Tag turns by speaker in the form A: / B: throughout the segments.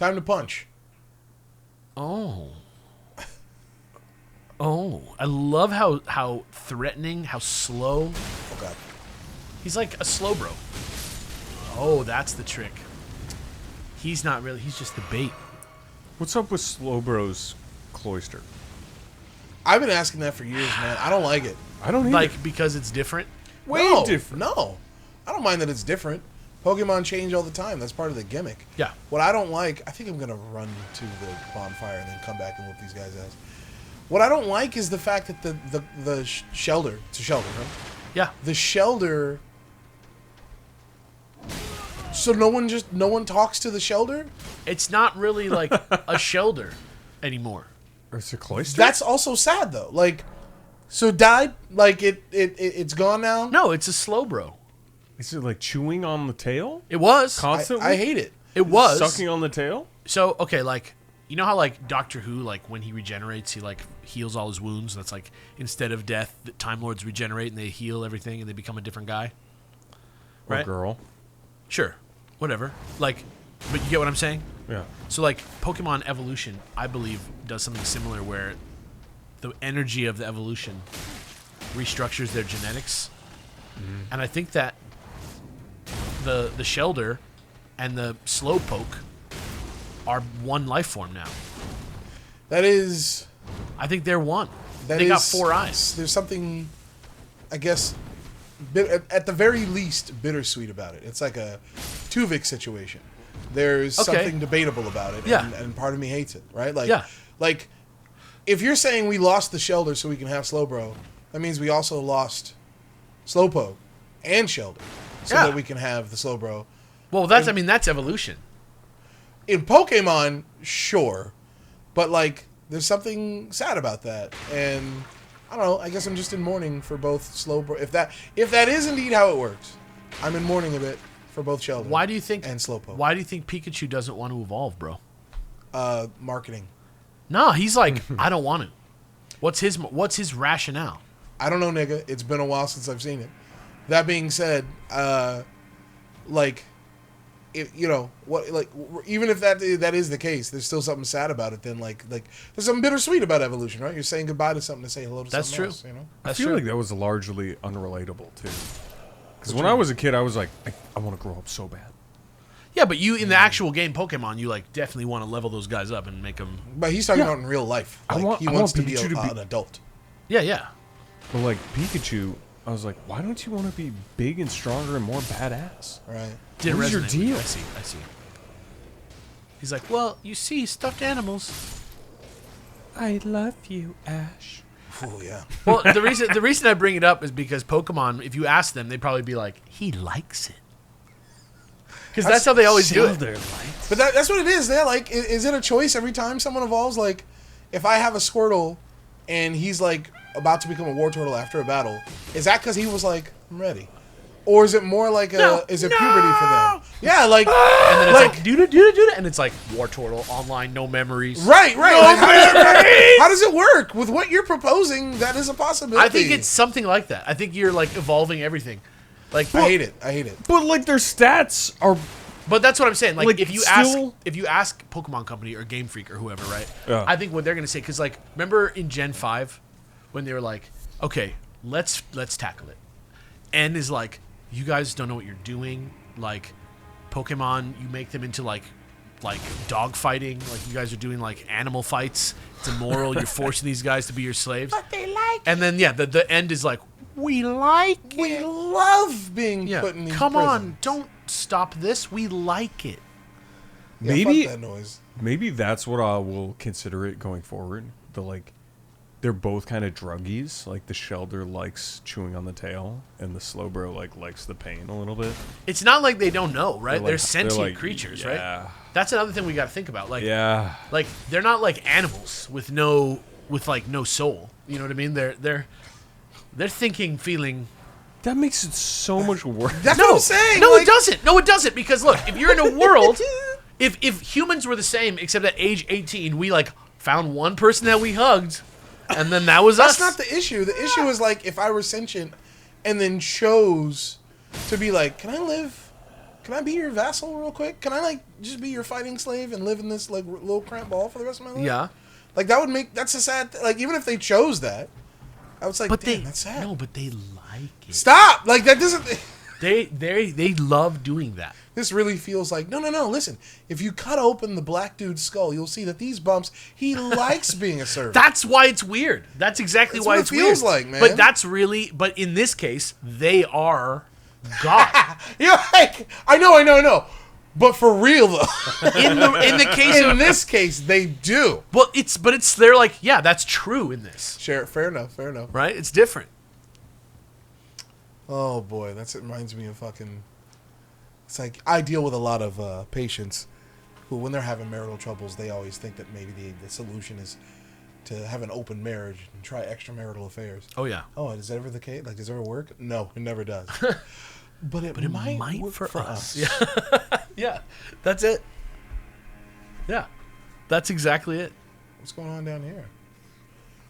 A: Time to punch.
B: Oh. Oh. I love how threatening, how slow.
A: Oh, God.
B: He's like a Slowbro. Oh, that's the trick. He's not really. He's just the bait.
C: What's up with Slowbro's cloister?
A: I've been asking that for years, man. I don't like it.
C: I don't either.
B: Like, because it's different?
A: Way
C: different.
A: No. I don't mind that it's different. Pokemon change all the time. That's part of the gimmick.
B: Yeah.
A: What I don't like, I think I'm going to run to the bonfire and then come back and whoop these guys' ass. What I don't like is the fact that the shelter, it's a shelter, right?
B: Yeah.
A: The shelter. So no one talks to the shelter?
B: It's not really like a shelter anymore.
C: Or it's a cloister?
A: That's also sad though. Like, so died? Like it's gone now?
B: No, it's a Slowbro.
C: Is it like chewing on the tail?
B: It was.
C: Constantly?
A: I hate it.
B: It was.
C: Sucking on the tail?
B: So, okay, like, you know how, like, Doctor Who, like, when he regenerates, he, like, heals all his wounds? That's, like, instead of death, the Time Lords regenerate and they heal everything and they become a different guy?
C: Or
B: Right?
C: girl?
B: Sure. Whatever. Like, but you get what I'm saying?
C: Yeah.
B: So, like, Pokemon Evolution, I believe, does something similar where the energy of the evolution restructures their genetics. Mm-hmm. And I think that the Shelder and the Slowpoke are one life form now.
A: That is...
B: I think they're one. They got 4 eyes.
A: There's something, I guess, at the very least, bittersweet about it. It's like a Tuvik situation. There's something debatable about it,
B: Yeah.
A: and part of me hates it, right? Like,
B: Yeah.
A: like, if you're saying we lost the Shelder so we can have Slowbro, that means we also lost Slowpoke and Shelder so
B: Yeah.
A: that we can have the Slowbro.
B: Well, that's that's evolution.
A: In Pokemon, sure, but like, there's something sad about that, and I don't know. I guess I'm just in mourning for both Slowbro. If that is indeed how it works, I'm in mourning a bit for both Sheldon.
B: Why do you think
A: and Slowpoke?
B: Why do you think Pikachu doesn't want to evolve, bro?
A: Marketing.
B: No, he's like, I don't want to. What's his rationale?
A: I don't know, nigga. It's been a while since I've seen it. That being said, like, if you know what, like, even if that is the case, there's still something sad about it. Then, like, there's something bittersweet about evolution, right? You're saying goodbye to something to say hello to
B: That's
A: something
B: true.
A: else. You know,
C: I feel like that was largely unrelatable too. Because when I was a kid, I was like, I want to grow up so bad.
B: Yeah, but you in the actual game Pokemon, you like definitely want to level those guys up and make them.
A: but he's talking about in real life. Like, he wants to be an adult.
B: Yeah, yeah.
C: But like Pikachu, I was like, why don't you want to be big and stronger and more badass?
A: Right.
B: Didn't
C: What was your
B: resonate with you.
C: deal?
B: I see. He's like, well, you see, stuffed animals.
C: I love you, Ash.
A: Oh yeah.
B: Well, the reason I bring it up is because Pokemon, if you ask them, they'd probably be like, he likes it. Because that's how they always do it.
A: But that's what it is. They're like, is it a choice every time someone evolves? Like, if I have a Squirtle and he's like about to become a Wartortle after a battle, is that because he was like, I'm ready? Or is it more like puberty for them? Yeah, like,
B: And then it's
A: like,
B: like do and it's like Wartortle online, no memories.
A: right. Like, how does it work with what you're proposing? That is a possibility.
B: I think it's something like that. I think you're like evolving everything. Like,
A: I hate it.
C: But like their stats are.
B: but that's what I'm saying. Like,
C: Like,
B: if you ask Pokemon Company or Game Freak or whoever, right?
C: Yeah.
B: I think what they're gonna say, because like, remember in Gen 5 when they were like, okay, let's tackle it. N is like, you guys don't know what you're doing. Like, Pokemon, you make them into like dog fighting. Like, you guys are doing like animal fights. It's immoral. You're forcing these guys to be your slaves.
A: But they like it.
B: And then the end is like, we like it.
A: We love being
B: Yeah,
A: put in these
B: come on,
A: prisons.
B: don't stop this. We like it.
A: Yeah,
C: Maybe-
A: fuck that noise.
C: Maybe that's what I will consider it going forward. The like, they're both kind of druggies. Like the Shelder likes chewing on the tail, and the Slowbro like likes the pain a little bit.
B: It's not like they don't know, right? They're
C: like-
B: sentient
C: like,
B: creatures,
C: yeah.
B: right? That's another thing we got to think about. Like,
C: Yeah.
B: like they're not like animals with no soul. You know what I mean? They're thinking, feeling.
C: That makes it so much worse.
A: That's what I'm saying.
B: No,
A: like,
B: it doesn't. No, it doesn't. Because look, if you're in a world, if humans were the same, except at age 18, we like found one person that we hugged, and then that was us.
A: That's not the issue. The issue is like if I were sentient and then chose to be like, can I live can I be your vassal real quick? Can I like just be your fighting slave and live in this like little cramped ball for the rest of my life?
B: Yeah.
A: Like that would make that's a sad. Like even if they chose that, I was like,
B: But
A: damn, that's sad.
B: No, but they like it.
A: Stop! Like that doesn't.
B: They love doing that.
A: This really feels like no. Listen, if you cut open the black dude's skull, you'll see that these bumps. He likes being a servant.
B: That's why it's weird. That's exactly
A: That's
B: why
A: what
B: it's
A: it feels
B: weird.
A: like, man.
B: But that's really. But in this case, they are God.
A: You're like, I know. But for real though,
B: in the case
A: in
B: of
A: this case, they do.
B: well, it's they're like, yeah, that's true in this,
A: Sure, fair enough.
B: right? It's different.
A: Oh boy, it reminds me of fucking. It's like I deal with a lot of patients who, when they're having marital troubles, they always think that maybe the solution is to have an open marriage and try extramarital affairs.
B: Oh yeah.
A: Oh, is that ever the case? Like, does it ever work? No, it never does. But it might work for us.
B: Yeah. Yeah. That's it. Yeah. That's exactly it.
A: What's going on down here?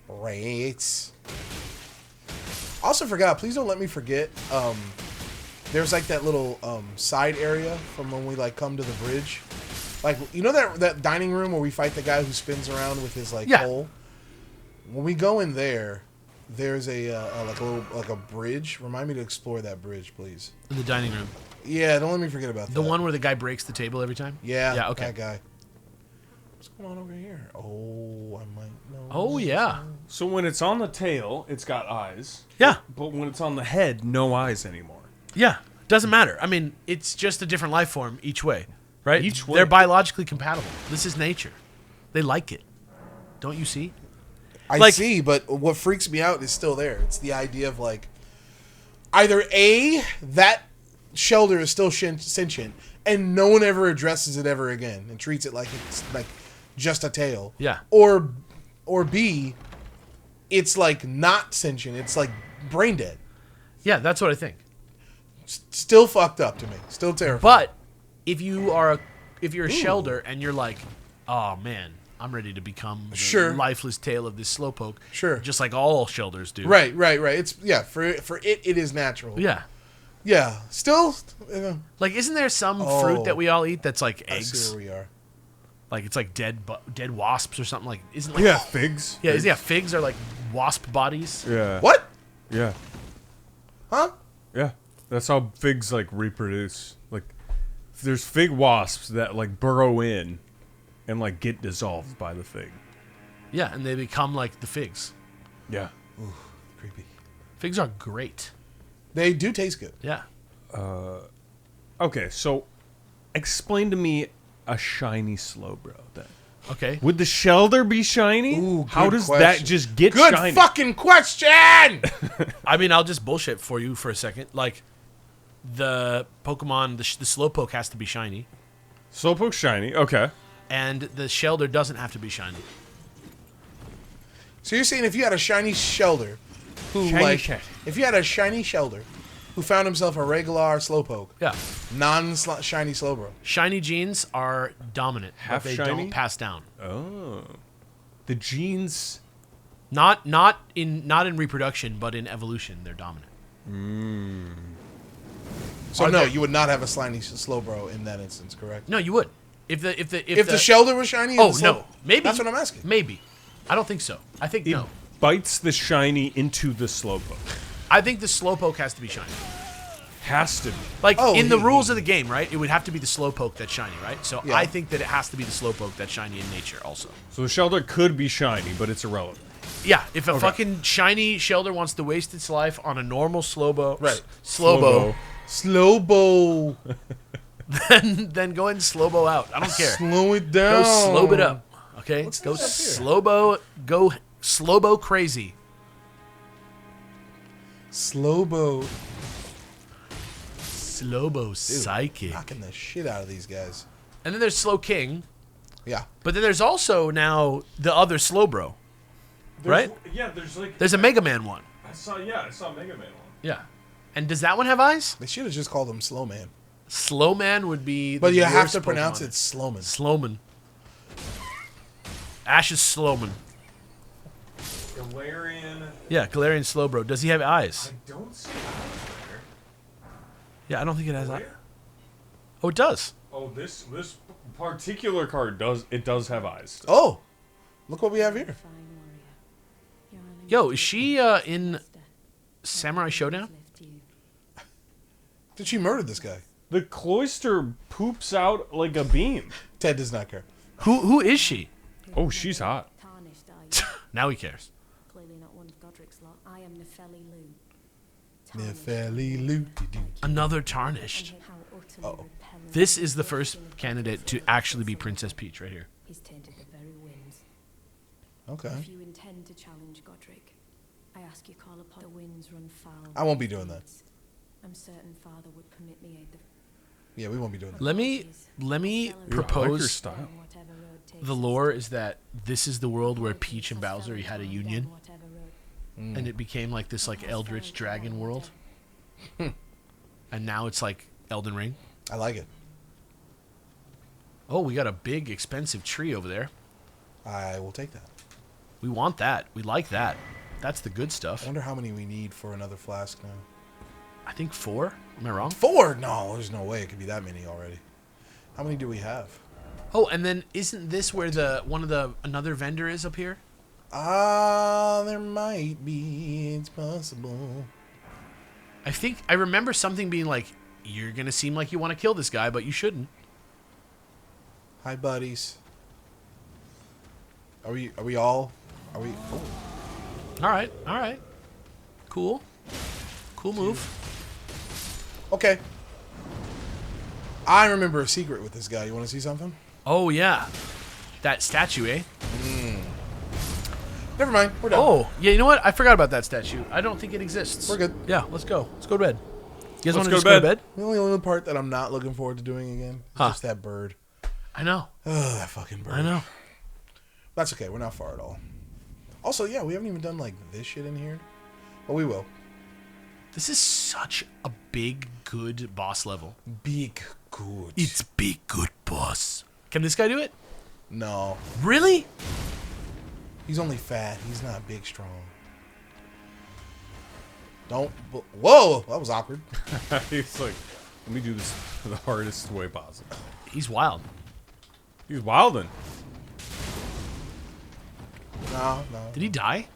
A: Rates. Also forgot, please don't let me forget, there's like that little side area from when we like come to the bridge. Like, you know that dining room where we fight the guy who spins around with his like pole? When we go in there, there's a bridge. Remind me to explore that bridge, please.
B: In the dining room.
A: Yeah, don't let me forget about that.
B: The one where the guy breaks the table every time?
A: Yeah,
B: Yeah, okay.
A: that guy. What's going on over here? Oh, I might know.
B: Oh yeah.
C: So when it's on the tail, it's got eyes.
B: Yeah.
C: But when it's on the head, no eyes anymore.
B: Yeah. Doesn't matter. I mean, it's just a different life form each way. Right?
C: Each way.
B: They're biologically compatible. This is nature. They like it. Don't you see?
A: I see, but what freaks me out is still there. It's the idea of like either A, that shelter is still sentient and no one ever addresses it ever again and treats it like it's like just a tail.
B: Yeah.
A: Or B, it's like not sentient. It's like brain dead.
B: Yeah, that's what I think.
A: Still fucked up to me. Still terrifying.
B: But if you're a shelter and you're like, oh man, I'm ready to become the lifeless tail of this slowpoke.
A: Sure.
B: Just like all shelters do.
A: Right. It's for it is natural.
B: Yeah.
A: Yeah. Still.
B: Like, isn't there some fruit that we all eat that's like
A: I
B: eggs?
A: see where we are.
B: Like it's like dead wasps or something. Like isn't like
C: Figs.
B: Yeah, figs are like wasp bodies.
C: Yeah.
A: What?
C: Yeah.
A: Huh?
C: Yeah. That's how figs like reproduce. Like there's fig wasps that like burrow in and like get dissolved by the fig.
B: Yeah, and they become like the figs.
C: Yeah.
A: Ooh, creepy.
B: Figs are great.
A: They do taste good.
B: Yeah.
C: Okay, so explain to me a shiny Slowbro then.
B: Okay.
C: Would the shelter be shiny?
A: Ooh,
C: how
A: good
C: does
A: question.
C: that just get
A: Good
C: shiny?
A: fucking question!
B: I mean, I'll just bullshit for you for a second. Like, the Pokemon, the Slowpoke has to be shiny,
C: Slowpoke's shiny. Okay.
B: and the Shelter doesn't have to be shiny.
A: So you're saying if you had a shiny Shelter who if you had a shiny Shelter who found himself a regular Slowpoke,
B: Yeah.
A: non-shiny Slowbro.
B: Shiny genes are dominant,
C: Half
B: but they
C: shiny?
B: don't pass down.
C: Oh. The genes.
B: Not in reproduction, but in evolution, they're dominant.
A: So no, you would not have a shiny Slowbro in that instance, correct?
B: No, you would. If
A: the Shelter was shiny.
B: Oh
A: and the
B: no, maybe
A: That's what I'm asking.
B: Maybe. I don't think so. I think
C: It
B: no.
C: bites the shiny into the Slowpoke.
B: I think the Slowpoke has to be shiny.
C: Has to be.
B: Like,
A: Oh,
B: in the rules of the game, right? It would have to be the Slowpoke that's shiny, right? So
A: Yeah.
B: I think that it has to be the Slowpoke that's shiny in nature also.
C: So the shelter could be shiny, but it's irrelevant.
B: Yeah, if a fucking shiny Shelter wants to waste its life on a normal Slowbo,
A: Right.
B: Slowbo,
A: Slowbo.
B: then go ahead and Slowbo out. I don't care.
A: Slow it down.
B: Go slow it up. Okay?
A: What's
B: Go
A: this up
B: go Slowbo crazy.
A: Slowbo.
B: Slowbo
A: Dude,
B: psychic.
A: knocking the shit out of these guys.
B: And then there's Slow King,
A: Yeah.
B: but then there's also now the other Slowbro. Right?
C: Yeah, there's like.
B: There's a Mega Man one.
C: I saw Mega Man one.
B: Yeah. And does that one have eyes?
A: They should have just called him Slowman.
B: Slowman would be
A: But
B: the
A: you have
B: worst
A: to pronounce
B: Pokemon.
A: it Slowman.
B: Slowman. Ash is Slowman.
C: Galarian.
B: Yeah, Galarian Slowbro. Does he have eyes?
C: I don't see eyes there.
B: Yeah, I don't think it has eyes. Oh, it does.
C: Oh, this particular card does have eyes. Still.
A: Oh, look what we have here.
B: Yo, is she in Samurai Showdown?
A: Did she murder this guy?
C: The cloister poops out like a beam.
A: Ted does not care.
B: Who is she?
C: Oh, she's hot.
B: Now he cares.
D: Clearly not one of Godric's lot. I am Nefeli Lu.
A: Nefeli Lu.
B: Another tarnished.
A: Uh-oh.
B: This is the first candidate to actually be Princess Peach right here.
D: He's tainted the very winds.
A: Okay.
D: If you intend to challenge Godric, I ask you call upon the winds run foul.
A: I won't be doing that.
D: I'm certain Father would permit me aid the
A: Yeah, we won't be doing that.
B: Let me
C: I like your
B: propose.
C: style.
D: whatever road takes
B: The lore is that this is the world where Peach and Bowser had a union,
D: whatever road.
B: and it became like this like eldritch dragon world. And now it's like Elden Ring.
A: I like it.
B: Oh, we got a big expensive tree over there.
A: I will take that.
B: We want that. We like that. That's the good
A: I
B: stuff.
A: wonder how many we need for another flask now.
B: I think 4. Am I wrong?
A: 4? No, there's no way it could be that many already. How many do we have?
B: Oh, and then isn't this where another vendor is up here?
A: There might be. It's possible.
B: I remember something being like, you're gonna seem like you want to kill this guy, but you shouldn't.
A: Hi, buddies. Are we all? Are we? Oh.
B: All right. Cool move.
A: Okay. I remember a secret with this guy. You want to see something?
B: Oh yeah, that statue, eh?
A: Never mind. We're done.
B: Oh yeah, you know what? I forgot about that statue. I don't think it exists.
A: We're good.
B: Yeah, let's go. Let's go to bed. You guys
C: Let's
B: want to
C: go
B: just
C: to
B: go to
C: bed.
B: bed?
A: The only part that I'm not looking forward to doing again is
B: Huh.
A: just that bird.
B: I know.
A: Oh, that fucking bird.
B: I know.
A: That's okay. We're not far at all. Also, yeah, we haven't even done like this shit in here, but we will.
B: This is such a big, good boss level.
A: Big good.
B: It's big, good boss. Can this guy do it?
A: No.
B: Really?
A: He's only fat. He's not big, strong. Don't. Whoa, that was awkward.
C: He's like, let me do this the hardest way possible.
B: He's wild.
C: He's wildin'.
A: No.
B: Did he die?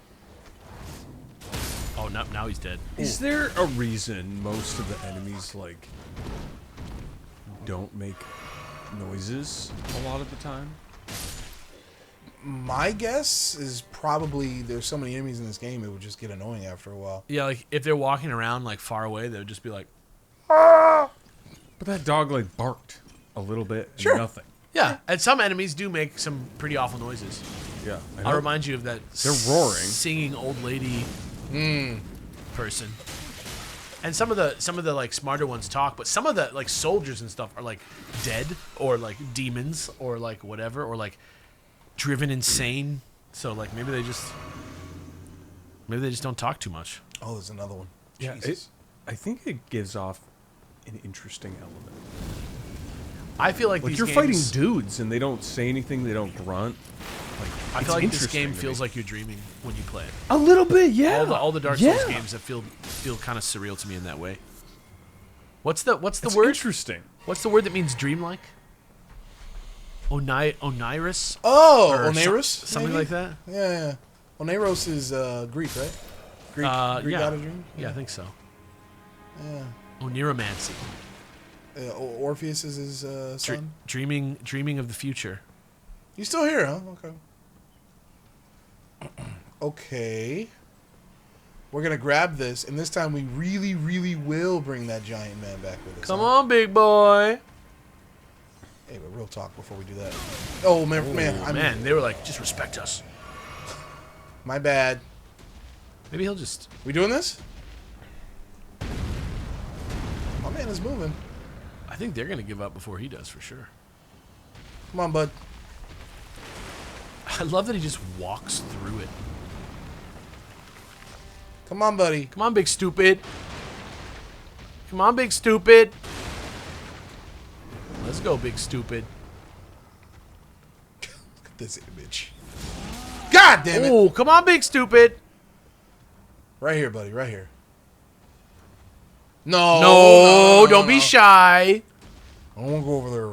B: Oh, no, now he's dead.
C: Is there a reason most of the enemies like don't make noises a lot of the time?
A: My guess is probably there's so many enemies in this game it would just get annoying after a while.
B: Yeah, like if they're walking around like far away, they would just be like,
C: But that dog like barked a little bit and
A: Sure.
C: nothing.
B: yeah. And some enemies do make some pretty awful noises.
C: Yeah.
B: I'll remind you of that.
C: They're roaring.
B: Singing old lady person. And some of the like smarter ones talk, but some of the like soldiers and stuff are like dead or like demons or like whatever or like driven insane. So like maybe they just don't talk too much.
A: Oh, there's another one.
C: Yeah,
A: Jesus.
C: I think it gives off an interesting element.
B: I feel like
C: Like
B: these
C: you're
B: games,
C: fighting dudes and they don't say anything, they don't grunt. Like,
B: I
C: it's
B: feel like this
C: interesting
B: game
C: to
B: feels
C: me.
B: like you're dreaming when you play it.
C: A little bit, yeah.
B: All the Dark Souls games that feel kind of surreal to me in that way. What's the
C: It's
B: word?
C: interesting.
B: What's the word that means dreamlike? Onirus?
A: Oh,
B: Or
A: Oneirus?
B: something
A: maybe?
B: like that?
A: Yeah. Oneiros is Greek, right? Greek
B: Yeah.
A: god of dream?
B: Yeah, I think so.
A: Yeah.
B: Oniromancy.
A: Orpheus is his son?
B: Dreaming of the future.
A: You still here, huh? Okay. Okay. We're going to grab this, and this time we really, really will bring that giant man back with us.
B: Come
A: huh?
B: on, big boy.
A: Hey, but real talk before we do that. Oh, man.
B: Man, they were like, just respect us.
A: My bad.
B: Maybe he'll just...
A: We doing this? My man is moving.
B: I think they're going to give up before he does, for sure.
A: Come on, bud.
B: I love that he just walks through it.
A: Come on, buddy.
B: Come on, big stupid. Come on, big stupid. Let's go, big stupid.
A: Look at this image. God damn it.
B: Oh, come on, big stupid.
A: Right here, buddy. Right here. No.
B: No, don't be shy.
A: I don't want to go over there.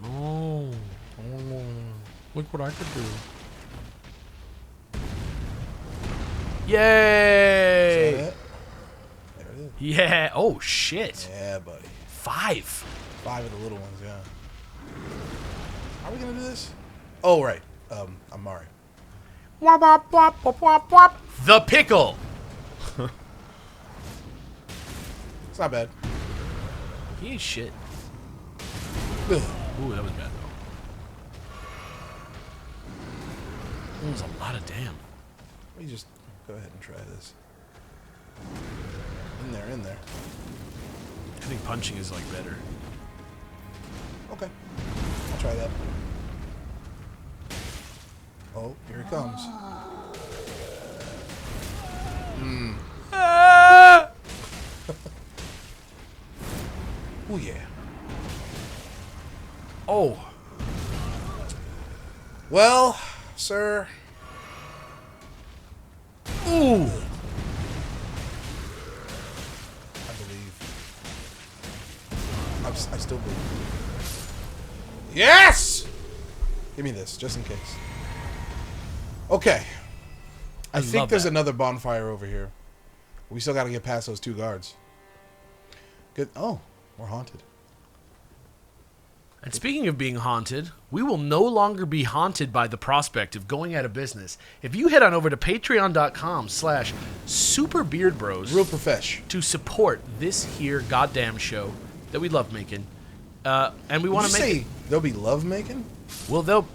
B: Oh. Look what I could do. Yay!
A: Is that it? There it is.
B: Yeah. Oh, shit.
A: Yeah, buddy.
B: 5.
A: 5 of the little ones, yeah. How are we going to do this? Oh, right. I'm Mario.
B: Wop, wop, wop, wop, wop, wop. The pickle.
A: It's not bad.
B: He ain't shit.
A: Ugh.
B: Ooh, that was bad, though. That was a lot of damn.
A: Let me just go ahead and try this. In there.
B: I think punching is, like, better.
A: Okay. I'll try that. Oh, here it comes.
B: Ah!
A: Oh, yeah.
B: Oh.
A: Well, sir.
B: Ooh.
A: I believe. I still believe. Yes! Give me this, just in case. Okay. I think there's another bonfire over here. We still got to get past those 2 guards. Good. Oh, we're haunted.
B: And speaking of being haunted, we will no longer be haunted by the prospect of going out of business. If you head on over to patreon.com/superbeardbros
A: Real profesh.
B: to support this here goddamn show that we love making, and we want to make it,
A: there'll be love making?
B: well,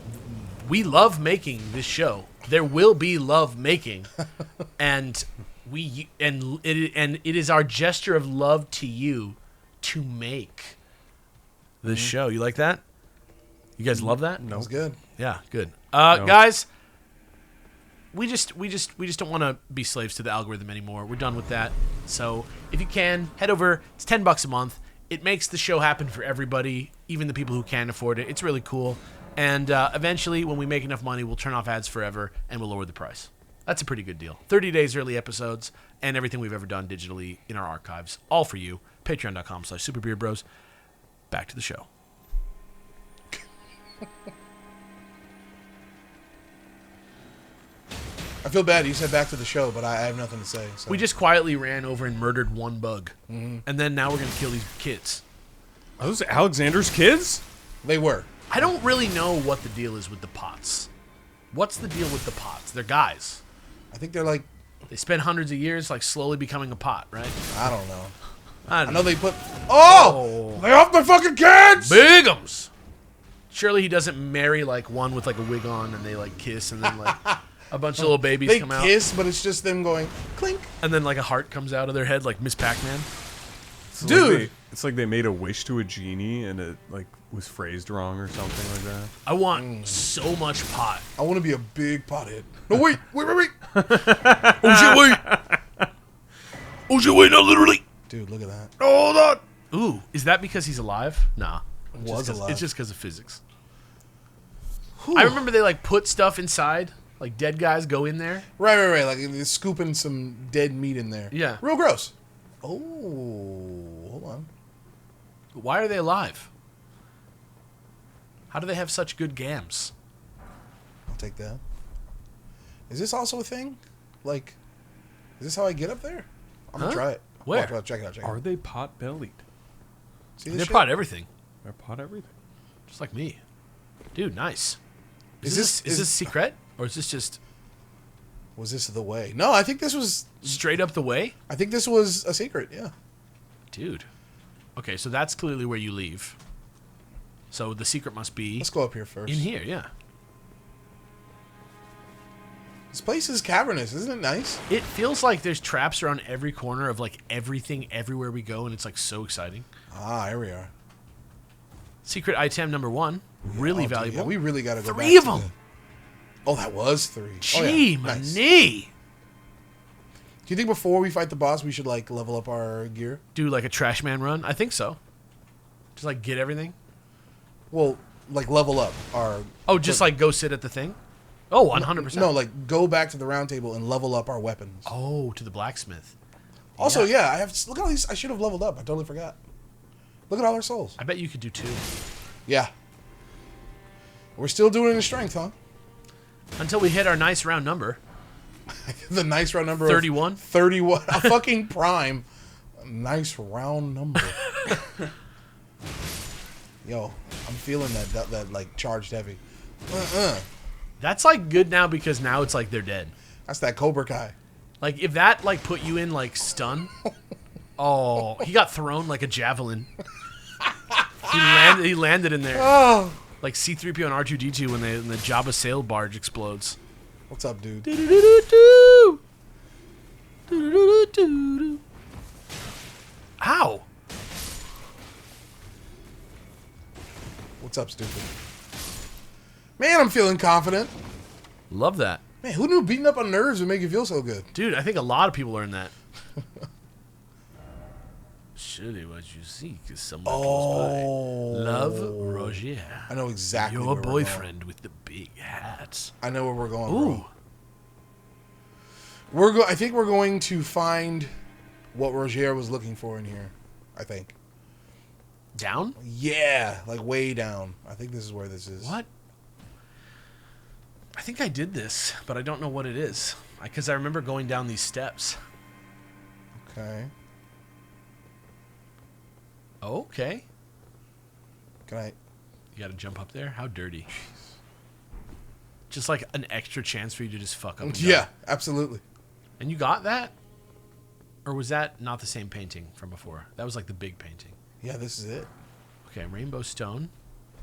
B: we love making this show. There will be love making, and it is our gesture of love to you to make this show. You like that? You guys love that?
A: That was good.
B: Yeah, good. Guys, we just don't want to be slaves to the algorithm anymore. We're done with that. So if you can, head over. It's $10 a month. It makes the show happen for everybody, even the people who can't afford it. It's really cool. And eventually, when we make enough money, we'll turn off ads forever, and we'll lower the price. That's a pretty good deal. 30 days early episodes, and everything we've ever done digitally in our archives. All for you. Patreon.com/SuperBeardBros. Back to the show.
A: I feel bad. You said back to the show, but I have nothing to say. So.
B: We just quietly ran over and murdered 1 bug. And then now we're going to kill these kids.
C: Are those Alexander's kids?
A: They were.
B: I don't really know what the deal is with the pots. What's the deal with the pots? They're guys.
A: I think they're like...
B: They spend hundreds of years like slowly becoming a pot, right?
A: I don't know.
B: I
A: I know they put... Oh! They off my fucking kids!
B: Bigums! Surely he doesn't marry like one with like a wig on and they like kiss and then like a bunch of little babies
A: They
B: come out.
A: kiss, but it's just them going clink.
B: And then like a heart comes out of their head like Miss Pac-Man.
A: Dude!
C: It's like they made a wish to a genie and it like was phrased wrong or something like that.
B: I want so much pot.
A: I want to be a big pothead. No, wait.
B: Oh shit, wait! Oh shit, wait, no, literally!
A: Dude, look at that.
B: Hold on! Ooh, is that because he's alive? Nah.
A: Was alive.
B: It's just because of physics. I remember they like put stuff inside, like dead guys go in there.
A: Right. Like they're scooping some dead meat in there.
B: Yeah.
A: Real gross. Oh, hold on.
B: Why are they alive? How do they have such good gams?
A: I'll take that. Is this also a thing? Like, is this how I get up there? I'm gonna try it.
B: Where?
A: Watch, check it out.
C: Are they pot bellied?
A: See this
B: They're
A: shit?
B: pot everything,
C: They're pot everything.
B: just like me. Dude, nice.
A: Is
B: Is this a secret or is this just
A: Was this the way? No, I think this was.
B: straight up the way?
A: I think this was a secret. Yeah.
B: Dude. Okay, so that's clearly where you leave. So the secret must be
A: Let's go up here first.
B: in here, yeah.
A: This place is cavernous, isn't it nice?
B: It feels like there's traps around every corner of like everything everywhere we go, and it's like so exciting.
A: Ah, here we are.
B: Secret item number 1, really
A: Oh, dude,
B: valuable.
A: yeah, we really got to go.
B: 3 of
A: back to
B: them.
A: Oh, that was 3.
B: Gee,
A: oh,
B: my
A: nice.
B: knee.
A: Do you think before we fight the boss, we should like level up our gear?
B: Do like a trash man run? I think so. Just like get everything.
A: Well, like level up our.
B: Oh, just like go sit at the thing. Oh, 100%.
A: No, like go back to the round table and level up our weapons.
B: Oh, to the blacksmith.
A: Also, yeah, I have. Look at all these. I should have leveled up. I totally forgot. Look at all our souls.
B: I bet you could do 2.
A: Yeah. We're still doing it in strength, huh?
B: Until we hit our nice round number.
A: The nice round number
B: 31?
A: of 31. A fucking prime. A nice round number. Yo, I'm feeling that like charged heavy.
B: That's like good now because now it's like they're dead.
A: That's that Cobra Kai.
B: Like if that like put you in like stun. Oh, he got thrown like a javelin. He landed in there.
A: Oh.
B: Like C-3PO and R2-D2 when the Jabba sail barge explodes.
A: What's up, dude?
B: Do-do-do-do-do. Do-do-do-do-do. Ow.
A: What's up, stupid? Man, I'm feeling confident.
B: Love that.
A: Man, who knew beating up on nerves would make you feel so good?
B: Dude, I think a lot of people learn that. Surely what you seek is someone close by. Love, Roger.
A: I know exactly
B: Your
A: where we're
B: boyfriend with the big hat.
A: I know where we're going,
B: Ooh.
A: bro. I think we're going to find what Roger was looking for in here. I think.
B: Down?
A: Yeah, like way down. I think this is where this is.
B: What? I think I did this, but I don't know what it is. Because I remember going down these steps.
A: Okay.
B: Okay.
A: Can I?
B: You gotta jump up there? How dirty. Just like an extra chance for you to just fuck up. And
A: Yeah,
B: die.
A: absolutely.
B: And you got that? Or was that not the same painting from before? That was like the big painting.
A: Yeah, this is it.
B: Okay, rainbow stone.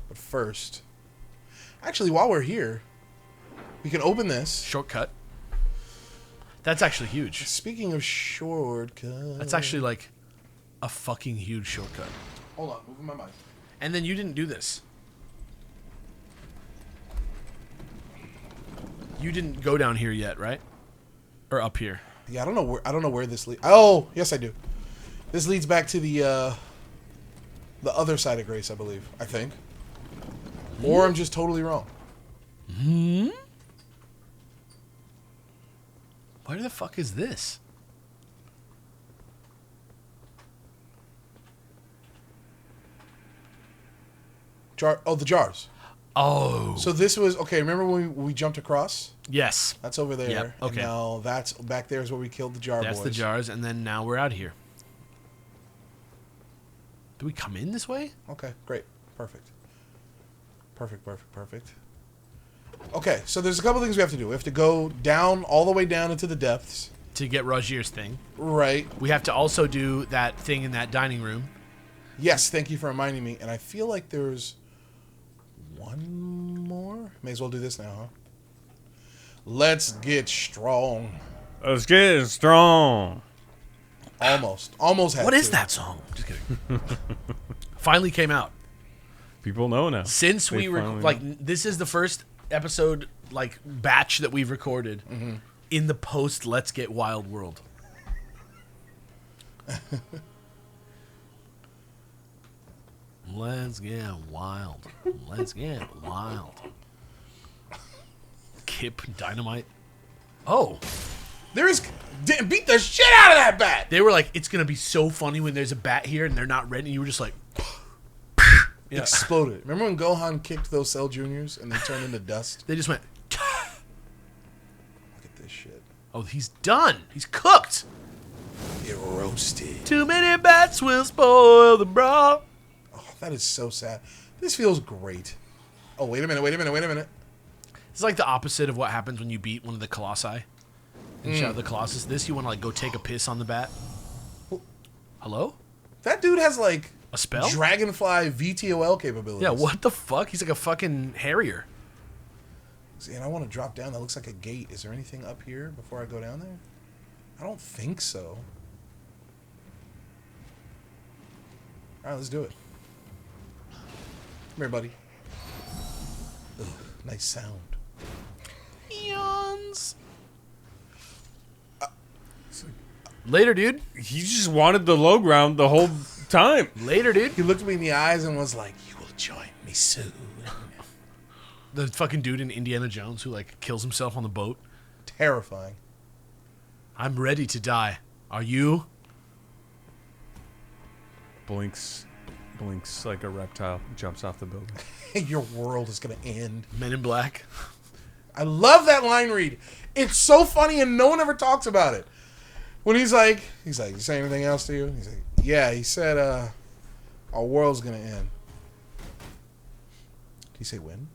A: But first, actually, while we're here, we can open this.
B: Shortcut. That's actually huge.
A: Speaking of shortcut,
B: That's actually like a fucking huge shortcut.
A: Hold on, moving my mic.
B: And then you didn't do this. You didn't go down here yet, right? Or up here.
A: Yeah, I don't know where this leads. Oh, yes, I do. This leads back to the other side of Grace, I believe. I think. Or I'm just totally wrong.
B: Hmm? Where the fuck is this?
A: The jars.
B: Oh.
A: So this was okay. Remember when we jumped across?
B: Yes.
A: That's over there.
B: Yep, okay.
A: And now that's back there is where we killed the jar
B: That's
A: boys.
B: the jars, and then now we're out here. Do we come in this way?
A: Okay, great, perfect. Okay, so there's a couple things we have to do. We have to go down all the way down into the depths.
B: To get Roger's thing.
A: Right.
B: We have to also do that thing in that dining room.
A: Yes, thank you for reminding me. And I feel like there's one more. May as well do this now, huh? Let's get strong.
C: Let's get strong.
A: Almost had
B: What is
A: to.
B: that song? Just kidding. Finally came out.
C: People know now.
B: Since
C: They
B: we were
C: finally
B: like,
C: know.
B: this is the first episode like batch that we've recorded in the post Let's Get Wild world. Let's get wild. Let's get wild. Kip Dynamite. Oh,
A: beat the shit out of that bat.
B: they were like, it's gonna be so funny when there's a bat here and they're not ready. And you were just like, yeah.
A: Exploded. Remember when Gohan kicked those Cell Juniors and they turned into dust?
B: They just went.
A: Look at this shit.
B: Oh, he's done. He's cooked.
A: It roasted.
B: Too many bats will spoil the broth.
A: Oh, that is so sad. This feels great. Oh, wait a minute.
B: It's like the opposite of what happens when you beat one of the Colossi in Shadow of the Colossus. This, you want to like go take a piss on the bat. Hello?
A: That dude has like
B: A spell?
A: Dragonfly VTOL capabilities.
B: Yeah, what the fuck? He's like a fucking Harrier.
A: See, and I want to drop down. That looks like a gate. Is there anything up here before I go down there? I don't think so. All right, let's do it. Come here, buddy. Ugh, nice sound.
B: Eons. Later, dude.
C: He just wanted the low ground the whole time.
B: Later, dude.
A: He looked me in the eyes and was like, "You will join me soon."
B: The fucking dude in Indiana Jones who like kills himself on the boat.
A: Terrifying.
B: I'm ready to die. Are you?
C: Blinks blinks like a reptile, jumps off the building.
A: Your world is gonna end.
B: Men in Black.
A: I love that line read. It's so funny and no one ever talks about it. When he's like, you say anything else to you? He's like, yeah, he said, our world's gonna end. Did he say when?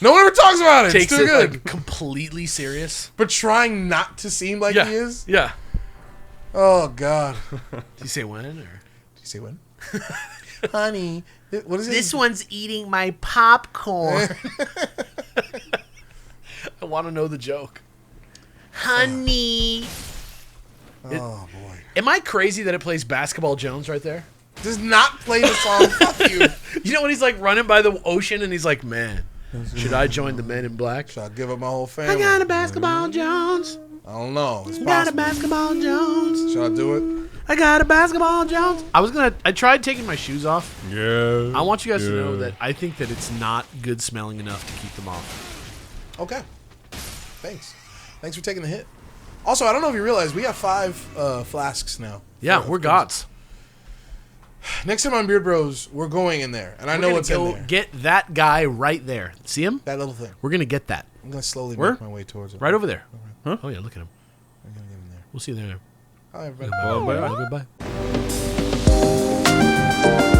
A: No one ever talks about it.
B: Takes
A: It's too
B: it
A: good.
B: like completely serious.
A: But trying not to seem like
B: Yeah.
A: he is.
B: Yeah.
A: Oh, God.
B: Did you say when or?
A: Did you say when? Honey. What is it?
B: This one's eating my popcorn. I want to know the joke. Honey.
A: Oh, boy.
B: Am I crazy that it plays Basketball Jones right there?
A: Does not play the song. Fuck you.
B: You know when he's like running by the ocean and he's like, man, should I join the Men in Black?
A: Should I give up my whole family?
B: I got a Basketball Jones.
A: I don't know. It's
B: Got a
A: possible.
B: Basketball Jones.
A: Should I do it?
B: I got a Basketball Jones. I tried taking my shoes off.
C: Yeah.
B: I want you guys to know that I think that it's not good smelling enough to keep them off.
A: Okay. Thanks for taking the hit. Also, I don't know if you realize, we have 5 flasks now.
B: Yeah, we're gods.
A: Next time on Beard Bros, we're going in there. And I know what's in there.
B: Get that guy right there. See him?
A: That little thing.
B: We're going to get that.
A: I'm going to slowly
B: Where?
A: make my way towards it.
B: Right over there.
C: Huh?
B: Oh, yeah, look at him.
A: I'm going to get in there.
B: We'll see you there.
A: Hi, everybody.
C: Bye-bye.
B: Bye.